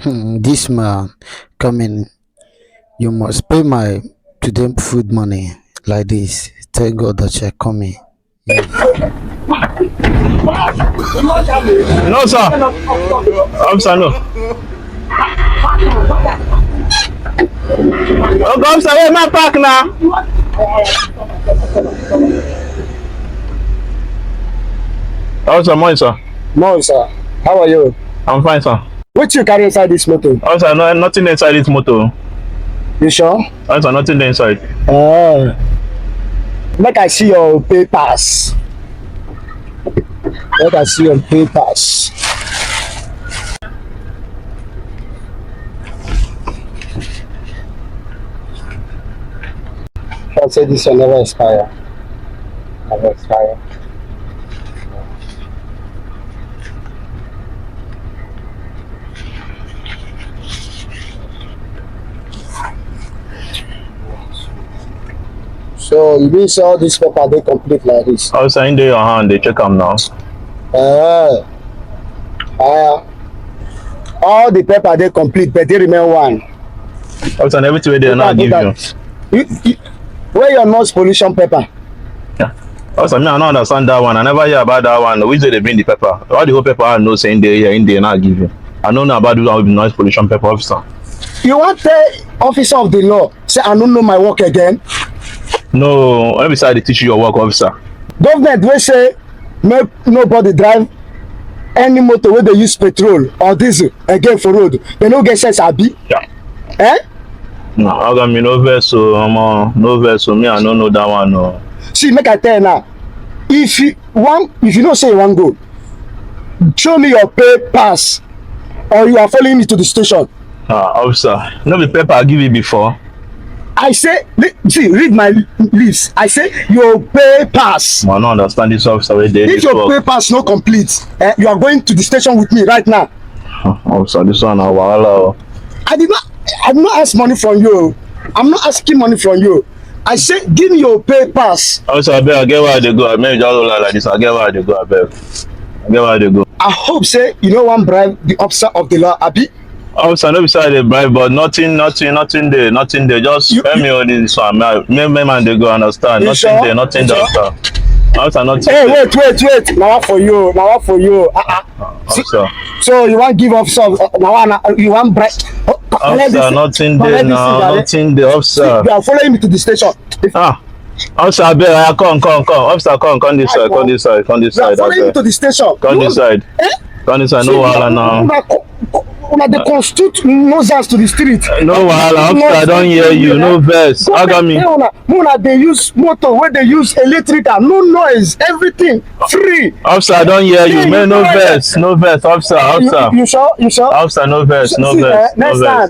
This man coming, you must pay my today food money like this. Tell God that you're coming. No, sir. Officer, no. Oh, officer, where my park now? Officer, morning, sir. No, sir. How are you? I'm fine, sir. What you carry inside this motor? Officer, no, nothing inside this motor. You sure? Officer, nothing inside. Make I see your papers. Make I see your papers. I say this will never expire. Never expire. So you mean say all this paper they complete like this? Officer, in your hand, they check them now. All the paper they complete, but they remain one. Officer, everything they now give you. Where your noise pollution paper? Yeah. Officer, me I don't understand that one. I never hear about that one. Which day they bring the paper? All the whole paper I know saying they here in there now give you. I don't know about the one with noise pollution paper, officer. You want the officer of the law say I don't know my work again? No, let me say they teach you your work, officer. Government will say make nobody drive any motor where they use petrol or diesel again for road. They no get sense, abi? Yeah. Eh? No, I got me no verse, so no verse, so me I don't know that one. No. See, make I tell you now. If you don't say you want go, show me your pay pass, or you are following me to the station. Officer, no the paper I give you before. I say, see, read my lips. I say your pay pass. I don't understand this, officer. If your pay pass no complete, you are going to the station with me right now. Officer, this one our wahala. I did not ask money from you. I'm not asking money from you. I say, give me your pay pass. Officer, I beg, I get where they go. I maybe just hold like this. I get where they go. I beg. I get where they go. I hope say you don't want bribe the officer of the law, abi. Officer, no beside the bribe, but nothing there. Just pay me on this one. Me man, they go understand. Nothing sure? there, nothing there, officer. Officer, nothing. Hey, there. wait. Now what for you? Officer. So you want give officer? Now you want bribe? Officer, nothing there now. Nothing there, officer. You are following me to the station. Officer, I beg, come. Officer, come this side. You are following me to the station. Come this side. Come this side. No wahala now. Una dey constitute nuisance to the street. No wahala, officer, I don't hear you. No verse. How got me? Una dey use motor wey dey use electrical, no noise, everything free. Officer, I don't hear you. Man, no verse, officer. You sure? Officer, no verse. Next time.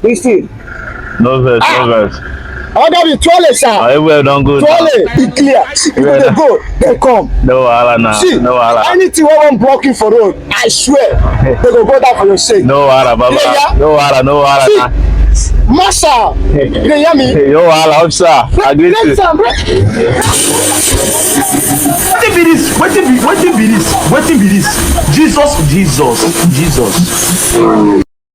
Listen. No verse. Oga be toilet, sir. Everywhere don't go. Toilet, e clear. See people dey go, they come. No wahala now. See, no wahala. Anything wey wan block you for road, I swear, they go down for your sake. No wahala, baba. No wahala. See, Massa, you dey hear me? No wahala, officer. Agree to. Wetin be this? Jesus.